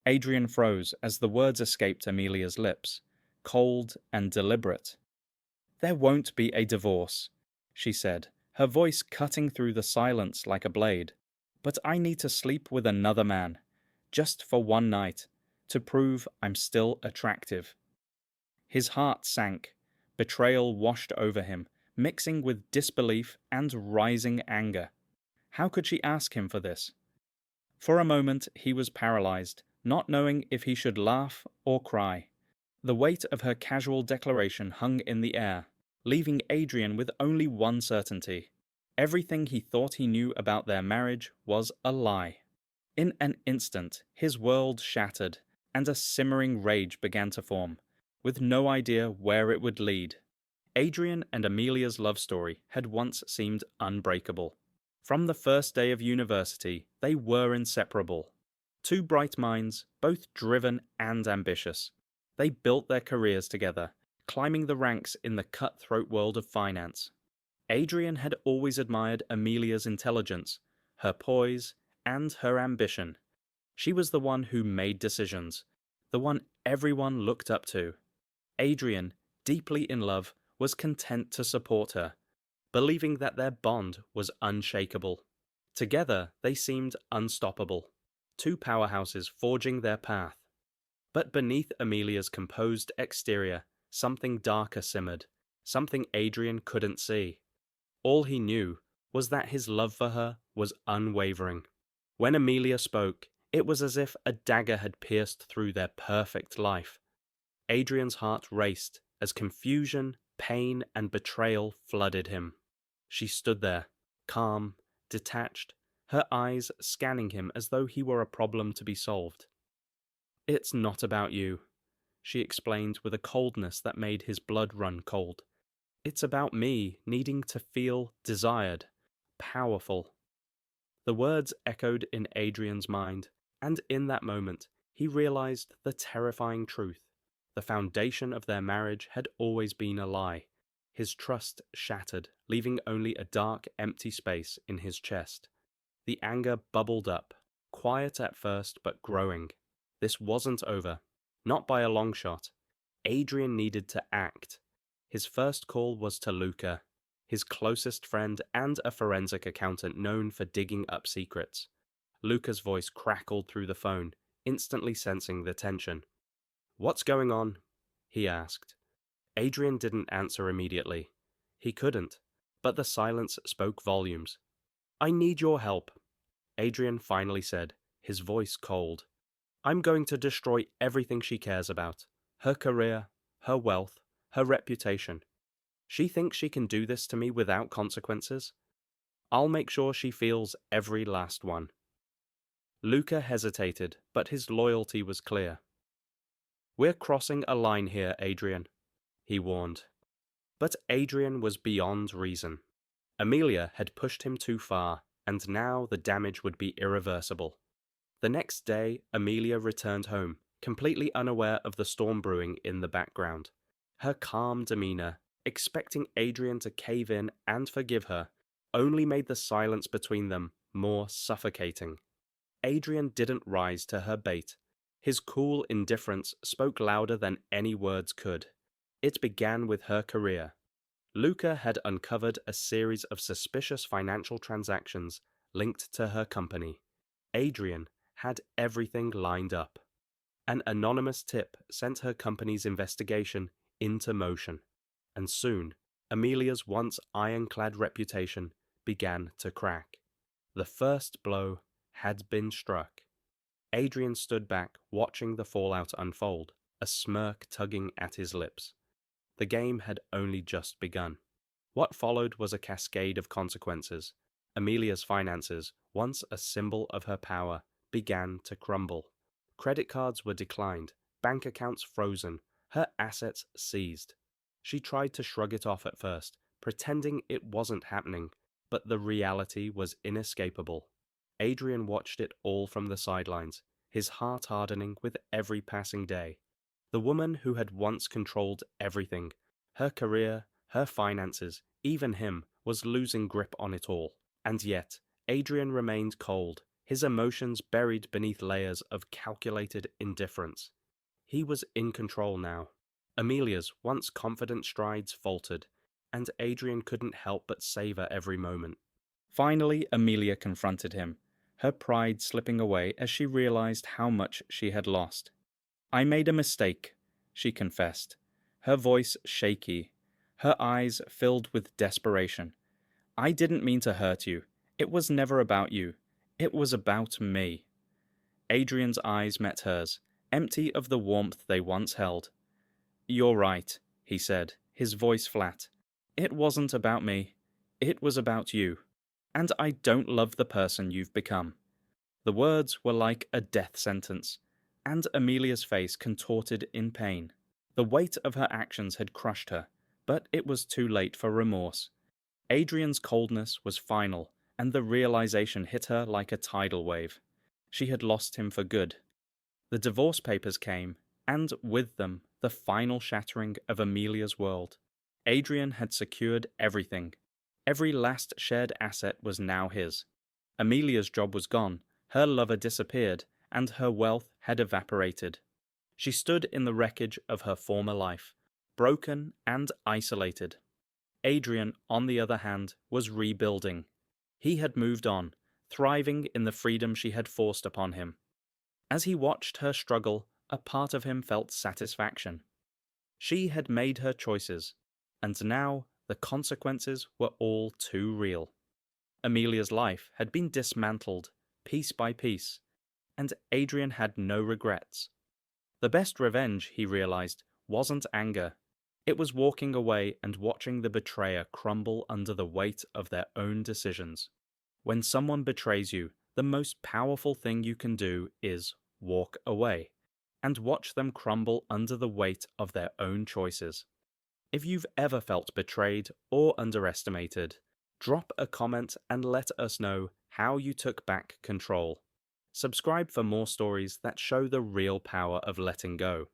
Adrian froze as the words escaped Amelia's lips, cold and deliberate. "There won't be a divorce," she said, her voice cutting through the silence like a blade. "But I need to sleep with another man, just for one night, to prove I'm still attractive." His heart sank. Betrayal washed over him, mixing with disbelief and rising anger. How could she ask him for this? For a moment he was paralyzed, not knowing if he should laugh or cry. The weight of her casual declaration hung in the air, leaving Adrian with only one certainty. Everything he thought he knew about their marriage was a lie. In an instant, his world shattered, and a simmering rage began to form, with no idea where it would lead. Adrian and Amelia's love story had once seemed unbreakable. From the first day of university, they were inseparable. Two bright minds, both driven and ambitious. They built their careers together, climbing the ranks in the cutthroat world of finance. Adrian had always admired Amelia's intelligence, her poise, and her ambition. She was the one who made decisions, the one everyone looked up to. Adrian, deeply in love, was content to support her, believing that their bond was unshakable. Together, they seemed unstoppable, two powerhouses forging their path. But beneath Amelia's composed exterior, something darker simmered, something Adrian couldn't see. All he knew was that his love for her was unwavering. When Amelia spoke, it was as if a dagger had pierced through their perfect life. Adrian's heart raced as confusion, pain, and betrayal flooded him. She stood there, calm, detached, her eyes scanning him as though he were a problem to be solved. "It's not about you," she explained with a coldness that made his blood run cold. "It's about me needing to feel desired, powerful." The words echoed in Adrian's mind, and in that moment, he realized the terrifying truth. The foundation of their marriage had always been a lie. His trust shattered, leaving only a dark, empty space in his chest. The anger bubbled up, quiet at first but growing. This wasn't over. Not by a long shot. Adrian needed to act. His first call was to Luca, his closest friend and a forensic accountant known for digging up secrets. Luca's voice crackled through the phone, instantly sensing the tension. "What's going on?" he asked. Adrian didn't answer immediately. He couldn't, but the silence spoke volumes. "I need your help," Adrian finally said, his voice cold. "I'm going to destroy everything she cares about. Her career, her wealth, her reputation. She thinks she can do this to me without consequences. I'll make sure she feels every last one." Luca hesitated, but his loyalty was clear. "We're crossing a line here, Adrian," he warned. But Adrian was beyond reason. Amelia had pushed him too far, and now the damage would be irreversible. The next day, Amelia returned home, completely unaware of the storm brewing in the background. Her calm demeanor, expecting Adrian to cave in and forgive her, only made the silence between them more suffocating. Adrian didn't rise to her bait. His cool indifference spoke louder than any words could. It began with her career. Luca had uncovered a series of suspicious financial transactions linked to her company. Adrian had everything lined up. An anonymous tip sent her company's investigation into motion, and soon Amelia's once ironclad reputation began to crack. The first blow had been struck. Adrian stood back, watching the fallout unfold, a smirk tugging at his lips. The game had only just begun. What followed was a cascade of consequences. Amelia's finances, once a symbol of her power, began to crumble. Credit cards were declined, bank accounts frozen, her assets seized. She tried to shrug it off at first, pretending it wasn't happening, but the reality was inescapable. Adrian watched it all from the sidelines, his heart hardening with every passing day. The woman who had once controlled everything, her career, her finances, even him, was losing grip on it all. And yet, Adrian remained cold, his emotions buried beneath layers of calculated indifference. He was in control now. Amelia's once confident strides faltered, and Adrian couldn't help but savor every moment. Finally, Amelia confronted him, her pride slipping away as she realized how much she had lost. "I made a mistake," she confessed, her voice shaky, her eyes filled with desperation. "I didn't mean to hurt you. It was never about you. It was about me." Adrian's eyes met hers, empty of the warmth they once held. "You're right," he said, his voice flat. "It wasn't about me. It was about you. And I don't love the person you've become." The words were like a death sentence, and Amelia's face contorted in pain. The weight of her actions had crushed her, but it was too late for remorse. Adrian's coldness was final, and the realization hit her like a tidal wave. She had lost him for good. The divorce papers came, and with them, the final shattering of Amelia's world. Adrian had secured everything. Every last shared asset was now his. Amelia's job was gone, her lover disappeared, and her wealth had evaporated. She stood in the wreckage of her former life, broken and isolated. Adrian, on the other hand, was rebuilding. He had moved on, thriving in the freedom she had forced upon him. As he watched her struggle, a part of him felt satisfaction. She had made her choices, and now the consequences were all too real. Amelia's life had been dismantled, piece by piece, and Adrian had no regrets. The best revenge, he realized, wasn't anger. It was walking away and watching the betrayer crumble under the weight of their own decisions. When someone betrays you, the most powerful thing you can do is walk away and watch them crumble under the weight of their own choices. If you've ever felt betrayed or underestimated, drop a comment and let us know how you took back control. Subscribe for more stories that show the real power of letting go.